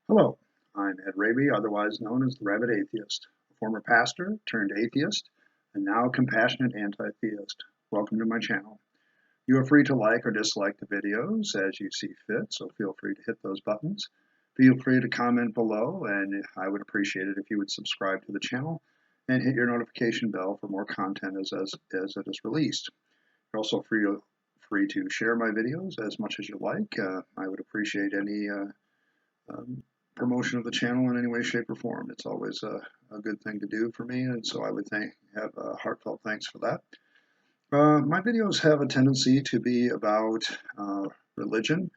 Hello, I'm Ed Rabyd, otherwise known as the Rabyd Atheist, a former pastor turned atheist and now compassionate anti-theist. Welcome to my channel. You are free to like or dislike the videos as you see fit, so feel free to hit those buttons. Feel free to comment below, and I would appreciate it if you would subscribe to the channel and hit your notification bell for more content as it is released. You're also free to share my videos as much as you like. I would appreciate any um, promotion of the channel in any way, shape, or form. It's always a good thing to do for me, and so I would have a heartfelt thanks for that. My videos have a tendency to be about religion,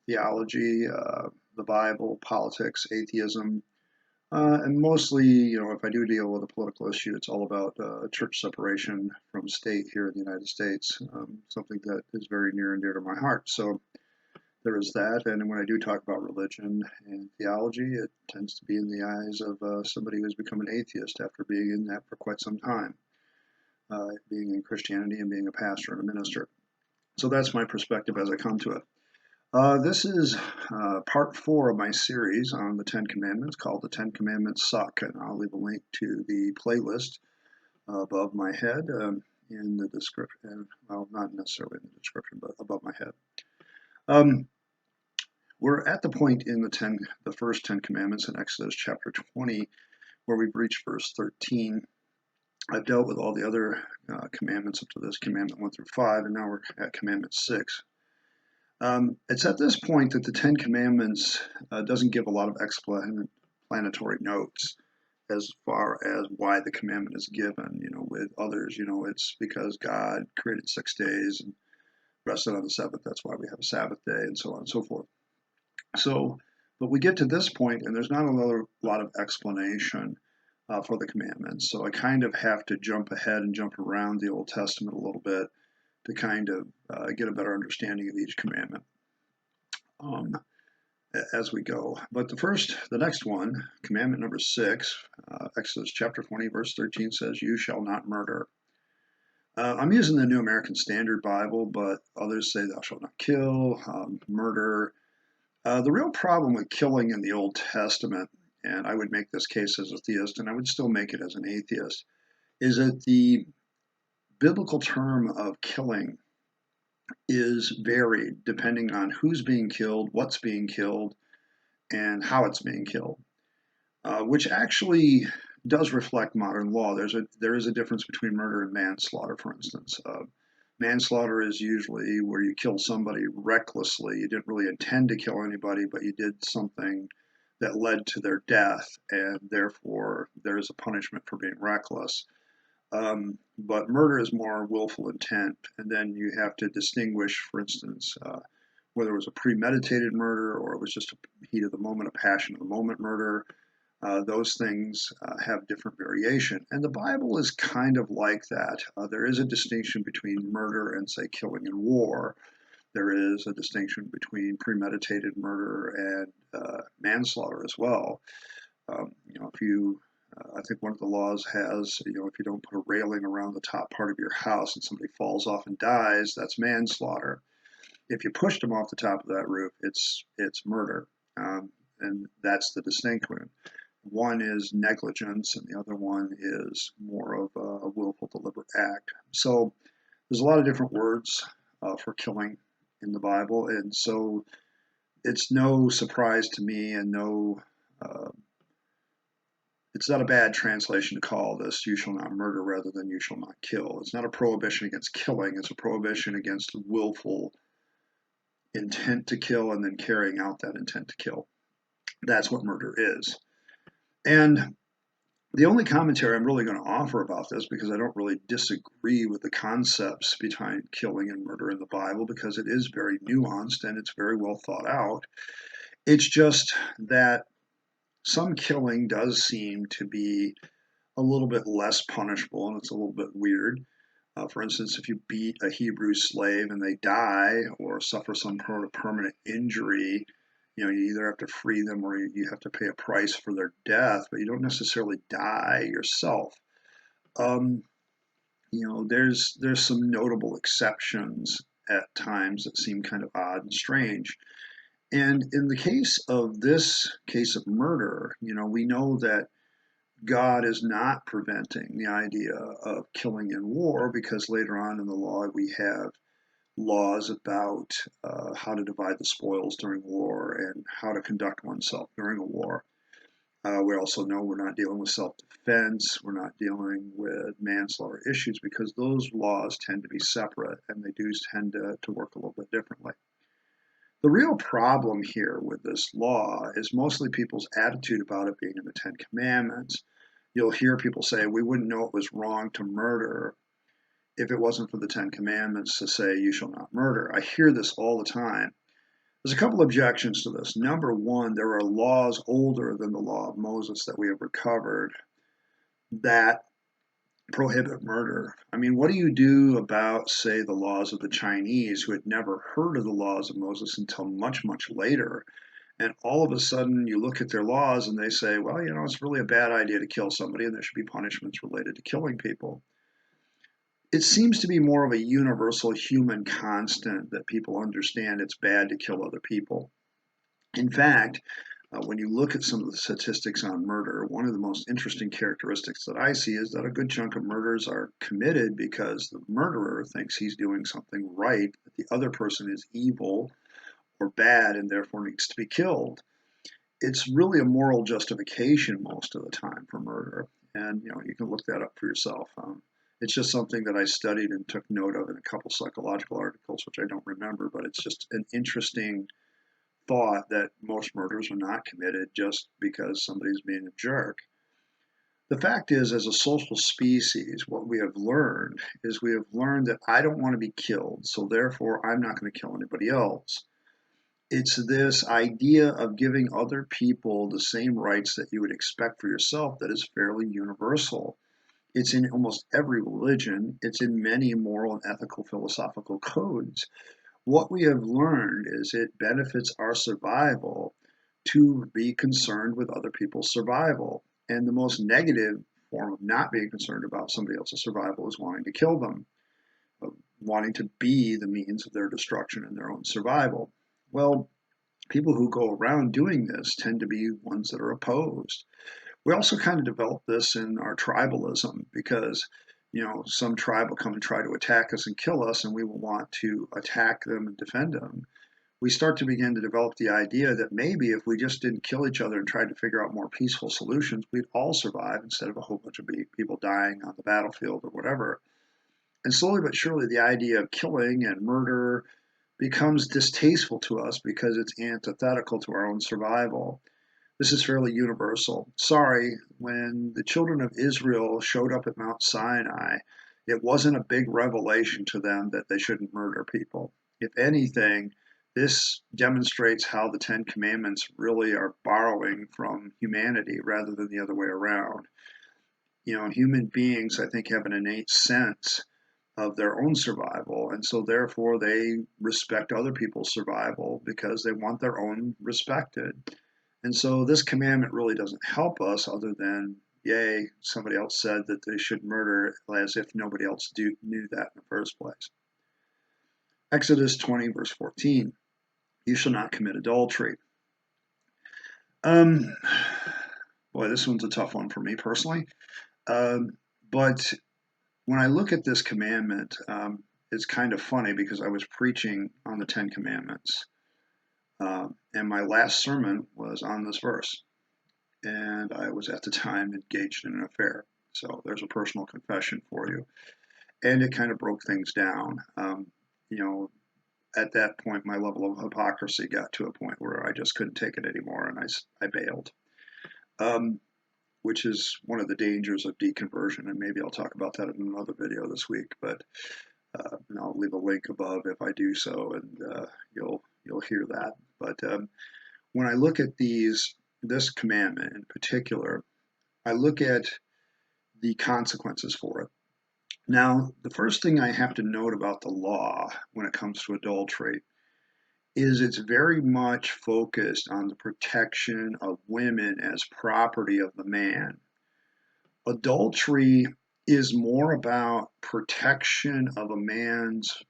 theology, the Bible, politics, atheism, and mostly, if I do deal with a political issue, it's all about church separation from state here in the United States, something that is very near and dear to my heart. So there is that, and when I do talk about religion and theology, it tends to be in the eyes of somebody who's become an atheist after being in that for quite some time, being in Christianity and being a pastor and a minister. So that's my perspective as I come to it. This is part 4 of my series on the Ten Commandments called The Ten Commandments Suck, and I'll leave a link to the playlist above my head in the description. Well, not necessarily in the description, but above my head. We're at the point in the first 10 commandments in Exodus chapter 20, where we've reached verse 13. I've dealt with all the other commandments up to this, commandment 1 through 5, and now we're at commandment 6. It's at this point that the 10 commandments doesn't give a lot of explanatory notes as far as why the commandment is given. With others, it's because God created 6 days and rested on the seventh. That's why we have a Sabbath day, and so on and so forth. So, but we get to this point, and there's not a lot of explanation for the commandments. So I kind of have to jump ahead and jump around the Old Testament a little bit to kind of get a better understanding of each commandment as we go. But the next one, commandment number 6, Exodus chapter 20, verse 13 says, "You shall not murder." I'm using the New American Standard Bible, but others say, "Thou shalt not kill," murder. The real problem with killing in the Old Testament, and I would make this case as a theist, and I would still make it as an atheist, is that the biblical term of killing is varied depending on who's being killed, what's being killed, and how it's being killed, which actually does reflect modern law. There is a difference between murder and manslaughter, for instance. Manslaughter is usually where you kill somebody recklessly. You didn't really intend to kill anybody, but you did something that led to their death, and therefore there is a punishment for being reckless. But murder is more willful intent, and then you have to distinguish, for instance, whether it was a premeditated murder or it was just a heat of the moment, a passion of the moment murder. Those things have different variation. And the Bible is kind of like that. There is a distinction between murder and, say, killing in war. There is a distinction between premeditated murder and manslaughter as well. I think one of the laws has, if you don't put a railing around the top part of your house and somebody falls off and dies, that's manslaughter. If you pushed them off the top of that roof, it's murder. And that's the distinction. One is negligence, and the other one is more of a willful, deliberate act. So there's a lot of different words for killing in the Bible, and so it's no surprise to me, and it's not a bad translation to call this "you shall not murder" rather than "you shall not kill." It's not a prohibition against killing; it's a prohibition against willful intent to kill and then carrying out that intent to kill. That's what murder is. And the only commentary I'm really going to offer about this, because I don't really disagree with the concepts behind killing and murder in the Bible, because it is very nuanced and it's very well thought out. It's just that some killing does seem to be a little bit less punishable, and it's a little bit weird. For instance, if you beat a Hebrew slave and they die or suffer some sort of permanent injury, you either have to free them or you have to pay a price for their death, but you don't necessarily die yourself. There's some notable exceptions at times that seem kind of odd and strange. And in the case of this case of murder, we know that God is not preventing the idea of killing in war, because later on in the law we have laws about how to divide the spoils during war and how to conduct oneself during a war. We also know we're not dealing with self-defense, we're not dealing with manslaughter issues, because those laws tend to be separate and they do tend to work a little bit differently. The real problem here with this law is mostly people's attitude about it being in the Ten Commandments. You'll hear people say, we wouldn't know it was wrong to murder if it wasn't for the Ten Commandments to say, you shall not murder. I hear this all the time. There's a couple objections to this. Number one, there are laws older than the law of Moses that we have recovered that prohibit murder. I mean, what do you do about, say, the laws of the Chinese, who had never heard of the laws of Moses until much, much later? And all of a sudden you look at their laws and they say, well, it's really a bad idea to kill somebody and there should be punishments related to killing people. It seems to be more of a universal human constant that people understand it's bad to kill other people. In fact, when you look at some of the statistics on murder, one of the most interesting characteristics that I see is that a good chunk of murders are committed because the murderer thinks he's doing something right, that the other person is evil or bad and therefore needs to be killed. It's really a moral justification most of the time for murder, and you can look that up for yourself. It's just something that I studied and took note of in a couple psychological articles, which I don't remember, but it's just an interesting thought that most murders are not committed just because somebody's being a jerk. The fact is, as a social species, what we have learned is we have learned that I don't want to be killed, so therefore I'm not going to kill anybody else. It's this idea of giving other people the same rights that you would expect for yourself that is fairly universal. It's in almost every religion. It's in many moral and ethical philosophical codes. What we have learned is it benefits our survival to be concerned with other people's survival. And the most negative form of not being concerned about somebody else's survival is wanting to kill them, wanting to be the means of their destruction and their own survival. Well, people who go around doing this tend to be ones that are opposed. We also kind of developed this in our tribalism because, some tribe will come and try to attack us and kill us, and we will want to attack them and defend them. We start to begin to develop the idea that maybe if we just didn't kill each other and tried to figure out more peaceful solutions, we'd all survive instead of a whole bunch of people dying on the battlefield or whatever. And slowly but surely, the idea of killing and murder becomes distasteful to us because it's antithetical to our own survival. This is fairly universal. Sorry, when the children of Israel showed up at Mount Sinai, it wasn't a big revelation to them that they shouldn't murder people. If anything, this demonstrates how the Ten Commandments really are borrowing from humanity rather than the other way around. Human beings, I think, have an innate sense of their own survival, and so therefore they respect other people's survival because they want their own respected. And so this commandment really doesn't help us other than, yay, somebody else said that they should murder, as if nobody else knew that in the first place. Exodus 20, verse 14, you shall not commit adultery. Boy, this one's a tough one for me personally. But when I look at this commandment, it's kind of funny because I was preaching on the Ten Commandments. And my last sermon was on this verse. And I was at the time engaged in an affair. So there's a personal confession for you. And it kind of broke things down. At that point, my level of hypocrisy got to a point where I just couldn't take it anymore, and I bailed. Which is one of the dangers of deconversion, and maybe I'll talk about that in another video this week. But and I'll leave a link above if I do so, and you'll hear that. But when I look at this commandment in particular, I look at the consequences for it. Now, the first thing I have to note about the law when it comes to adultery is it's very much focused on the protection of women as property of the man. Adultery is more about protection of a man's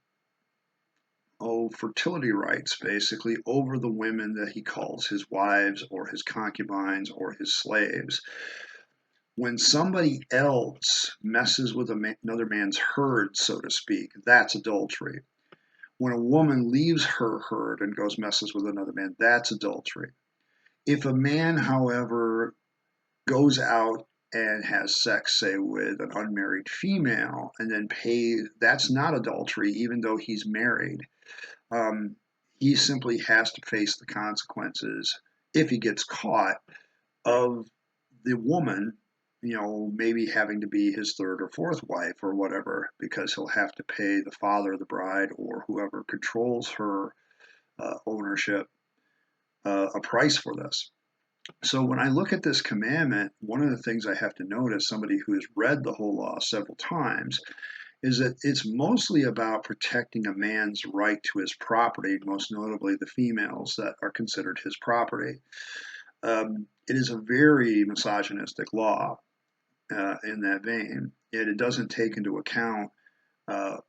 fertility rights, basically, over the women that he calls his wives or his concubines or his slaves. When somebody else messes with another man's herd, so to speak, that's adultery. When a woman leaves her herd and goes messes with another man, that's adultery. If a man, however, goes out and has sex, say, with an unmarried female and then pays, that's not adultery, even though he's married. Um, he simply has to face the consequences, if he gets caught, of the woman, maybe having to be his third or fourth wife or whatever, because he'll have to pay the father of the bride or whoever controls her ownership a price for this. So when I look at this commandment, one of the things I have to notice, somebody who has read the whole law several times, is that it's mostly about protecting a man's right to his property, most notably the females that are considered his property. It is a very misogynistic law in that vein, and it doesn't take into account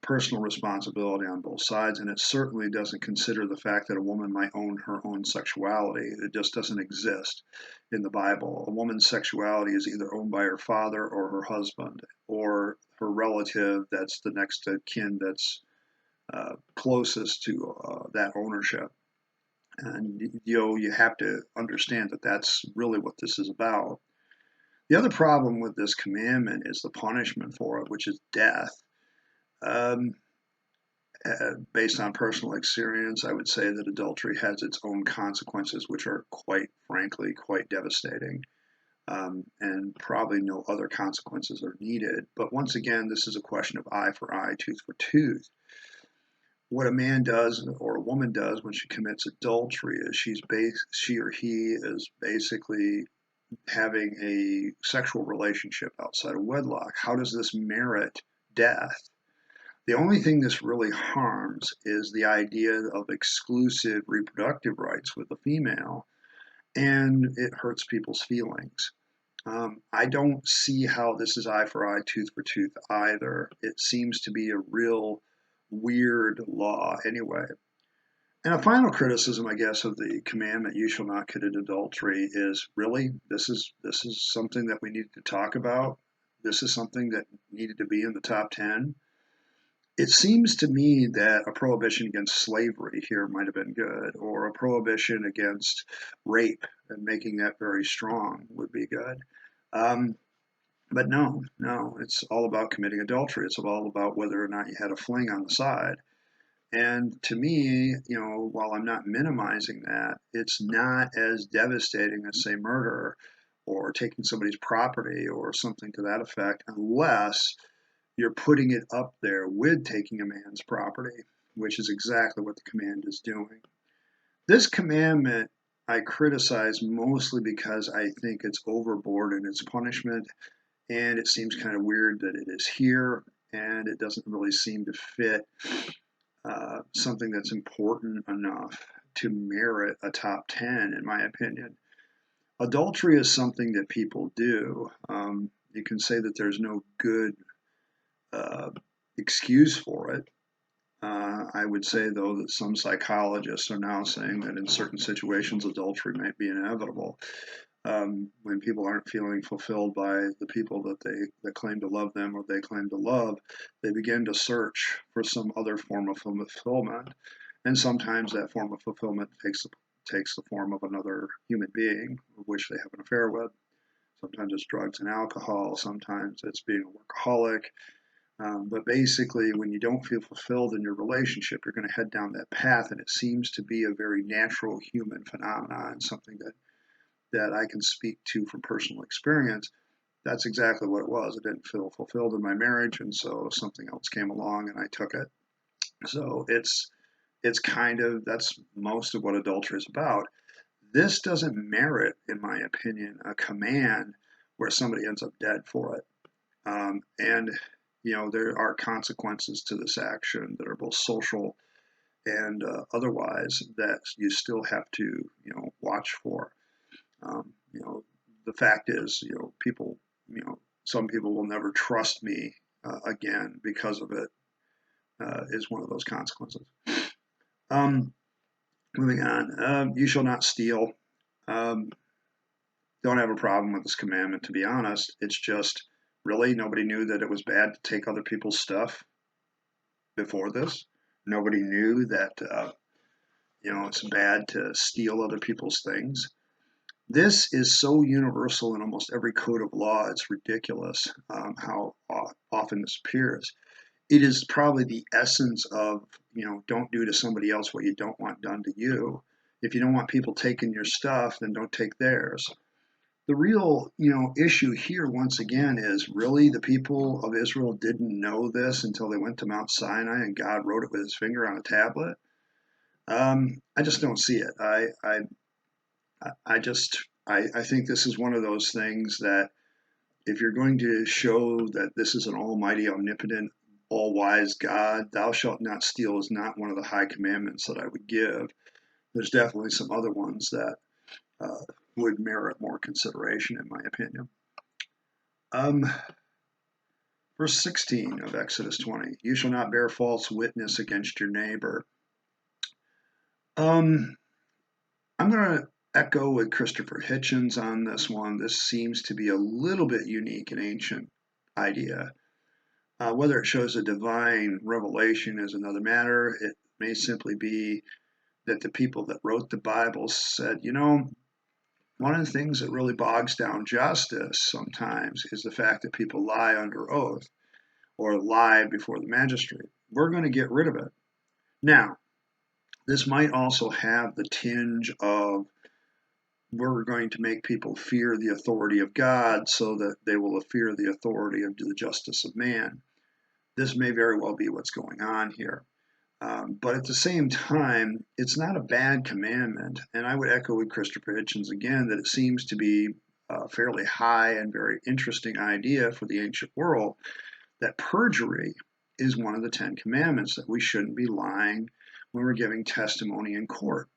personal responsibility on both sides, and it certainly doesn't consider the fact that a woman might own her own sexuality. It just doesn't exist in the Bible. A woman's sexuality is either owned by her father or her husband or her relative that's the next of kin that's closest to that ownership. And you have to understand that that's really what this is about. The other problem with this commandment is the punishment for it, which is death. Um, Based on personal experience, I would say that adultery has its own consequences, which are quite frankly quite devastating. And probably no other consequences are needed. But once again, this is a question of eye for eye, tooth for tooth. What a man does or a woman does when she commits adultery is she or he is basically having a sexual relationship outside of wedlock. How does this merit death? The only thing this really harms is the idea of exclusive reproductive rights with the female, and it hurts people's feelings. I don't see how this is eye for eye, tooth for tooth either. It seems to be a real weird law anyway. And a final criticism, I guess, of the commandment, "You shall not commit adultery," is really this is something that we need to talk about. This is something that needed to be in the top 10. It seems to me that a prohibition against slavery here might have been good, or a prohibition against rape and making that very strong would be good. Um, but no, it's all about committing adultery. It's all about whether or not you had a fling on the side. And to me, while I'm not minimizing that, it's not as devastating as, say, murder or taking somebody's property or something to that effect, unless you're putting it up there with taking a man's property, which is exactly what the command is doing. This commandment I criticize mostly because I think it's overboard in its punishment, and it seems kind of weird that it is here, and it doesn't really seem to fit something that's important enough to merit a top 10, in my opinion. Adultery is something that people do. You can say that there's no good uh, excuse for it. I would say, though, that some psychologists are now saying that in certain situations, adultery might be inevitable. When people aren't feeling fulfilled by the people that claim to love them or they claim to love, they begin to search for some other form of fulfillment, and sometimes that form of fulfillment takes the form of another human being, which they have an affair with. Sometimes it's drugs and alcohol. Sometimes it's being a workaholic. But basically, when you don't feel fulfilled in your relationship, you're going to head down that path, and it seems to be a very natural human phenomenon, something that I can speak to from personal experience. That's exactly what it was. I didn't feel fulfilled in my marriage, and so something else came along, and I took it. So it's kind of that's most of what adultery is about. This doesn't merit, in my opinion, a command where somebody ends up dead for it. And there are consequences to this action that are both social and otherwise that you still have to watch for. The fact is, people, some people will never trust me again because of it. Is one of those consequences. Um, Moving on. You shall not steal. Um, don't have a problem with this commandment, to be honest. It's just really nobody knew that it was bad to take other people's stuff before this. Nobody knew that it's bad to steal other people's things. This is so universal in almost every code of law. It's ridiculous how often this appears. It is probably the essence of, don't do to somebody else what you don't want done to you. If you don't want people taking your stuff, then don't take theirs. The real, issue here once again is really the people of Israel didn't know this until they went to Mount Sinai and God wrote it with his finger on a tablet. I just don't see it. I think this is one of those things that if you're going to show that this is an almighty, omnipotent, all wise God, thou shalt not steal is not one of the high commandments that I would give. There's definitely some other ones that uh, would merit more consideration, in my opinion. Um, Verse 16 of Exodus 20, you shall not bear false witness against your neighbor. Um, I'm going to echo with Christopher Hitchens on this one. This seems to be a little bit unique and ancient idea. Whether it shows a divine revelation is another matter. It may simply be that the people that wrote the Bible said, one of the things that really bogs down justice sometimes is the fact that people lie under oath or lie before the magistrate. We're going to get rid of it. Now, this might also have the tinge of we're going to make people fear the authority of God so that they will fear the authority of the justice of man. This may very well be what's going on here. But at the same time, it's not a bad commandment. And I would echo with Christopher Hitchens again that it seems to be a fairly high and very interesting idea for the ancient world that perjury is one of the 10 Commandments, that we shouldn't be lying when we're giving testimony in court.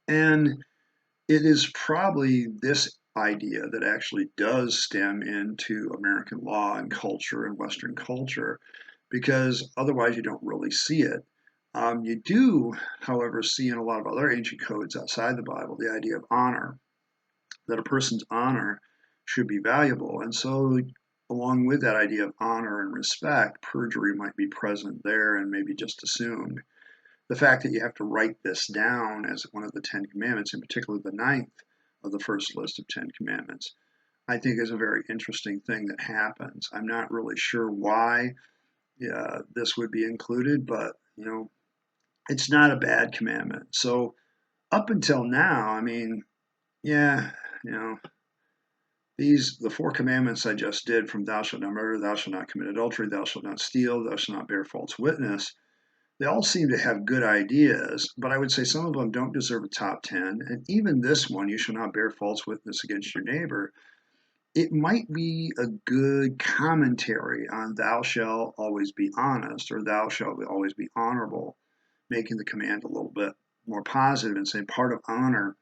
And it is probably this idea that actually does stem into American law and culture and Western culture, because otherwise you don't really see it. You do, however, see in a lot of other ancient codes outside the Bible the idea of honor, that a person's honor should be valuable. And so, along with that idea of honor and respect, perjury might be present there and maybe just assumed. The fact that you have to write this down as one of the 10 Commandments, in particular the ninth of the first list of 10 Commandments, I think is a very interesting thing that happens. I'm not really sure why this would be included, but it's not a bad commandment. So up until now, I mean, yeah, you know, the 4 commandments I just did, from thou shalt not murder, thou shalt not commit adultery, thou shalt not steal, thou shalt not bear false witness, they all seem to have good ideas, but I would say some of them don't deserve a top 10. And even this one, you shall not bear false witness against your neighbor, it might be a good commentary on thou shalt always be honest, or thou shalt always be honorable, making the command a little bit more positive and saying part of honor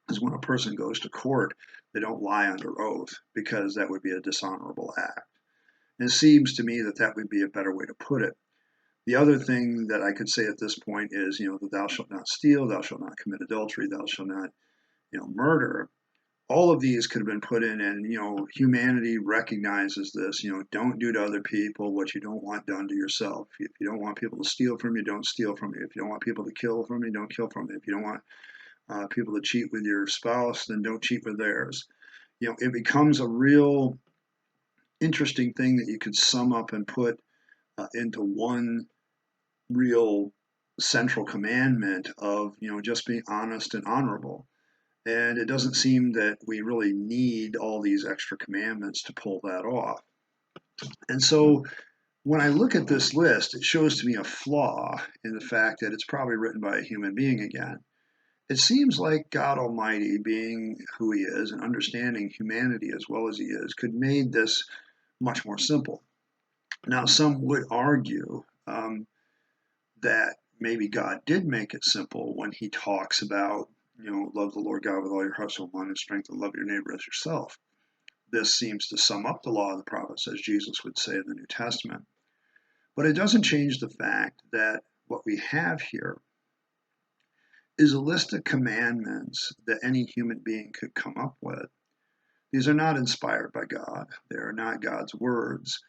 is when a person goes to court, they don't lie under oath, because that would be a dishonorable act. And it seems to me that that would be a better way to put it. The other thing that I could say at this point is, that thou shalt not steal, thou shalt not commit adultery, thou shalt not, murder. All of these could have been put in, and humanity recognizes this. Don't do to other people what you don't want done to yourself. If you don't want people to steal from you, don't steal from you. If you don't want people to kill from you, don't kill from you. If you don't want people to cheat with your spouse, then don't cheat with theirs. It becomes a real interesting thing that you could sum up and put into one real central commandment of just being honest and honorable. And it doesn't seem that we really need all these extra commandments to pull that off. And so when I look at this list, it shows to me a flaw in the fact that it's probably written by a human being again. It seems like God Almighty, being who he is and understanding humanity as well as he is, could have made this much more simple. Now, some would argue that maybe God did make it simple when he talks about, love the Lord God with all your heart, soul, mind, and strength, and love your neighbor as yourself. This seems to sum up the law of the prophets, as Jesus would say in the New Testament. But it doesn't change the fact that what we have here is a list of commandments that any human being could come up with. These are not inspired by God. They are not God's words.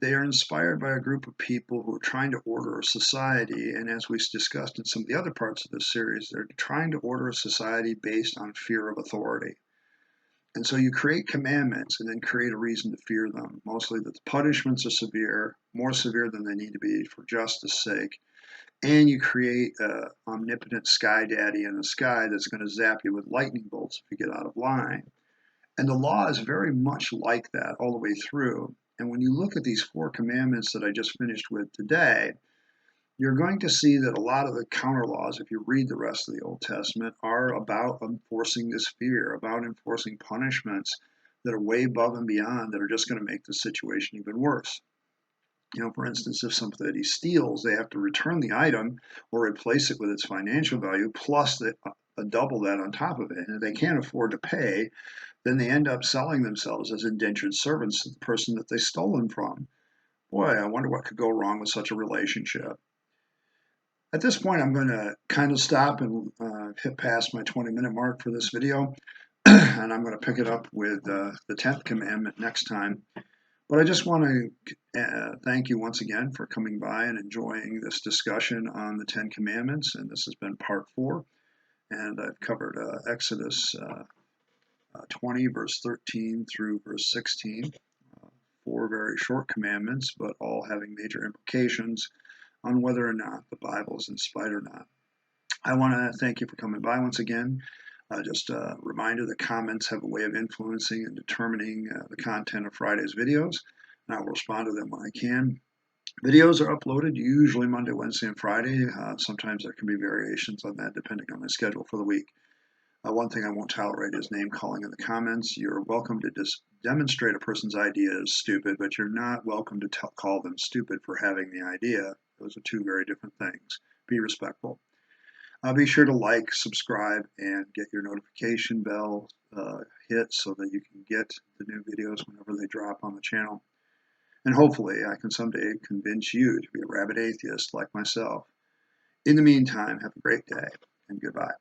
They are inspired by a group of people who are trying to order a society. And as we discussed in some of the other parts of this series, they're trying to order a society based on fear of authority. And so you create commandments and then create a reason to fear them, mostly that the punishments are severe, more severe than they need to be for justice sake. And you create an omnipotent sky daddy in the sky that's going to zap you with lightning bolts if you get out of line. And the law is very much like that all the way through. And when you look at these 4 commandments that I just finished with today, you're going to see that a lot of the counter laws, if you read the rest of the Old Testament, are about enforcing this fear, about enforcing punishments that are way above and beyond, that are just going to make the situation even worse. For instance, if somebody steals, they have to return the item or replace it with its financial value, plus double that on top of it. And if they can't afford to pay, then they end up selling themselves as indentured servants to the person that they've stolen from. Boy, I wonder what could go wrong with such a relationship. At this point, I'm going to kind of stop and hit past my 20-minute mark for this video, and I'm going to pick it up with the 10th commandment next time. But I just want to thank you once again for coming by and enjoying this discussion on the 10 commandments, and this has been part 4, and I've covered Exodus 20, verse 13 through verse 16. 4 very short commandments, but all having major implications on whether or not the Bible is inspired or not. I want to thank you for coming by once again. Just a reminder that comments have a way of influencing and determining the content of Friday's videos, and I will respond to them when I can. Videos are uploaded usually Monday, Wednesday, and Friday. Sometimes there can be variations on that depending on my schedule for the week. One thing I won't tolerate is name calling in the comments. You're welcome to demonstrate a person's idea is stupid, but you're not welcome to call them stupid for having the idea. Those are 2 very different things. Be respectful. Be sure to like, subscribe, and get your notification bell hit so that you can get the new videos whenever they drop on the channel. And hopefully I can someday convince you to be a rabid atheist like myself. In the meantime, have a great day and goodbye.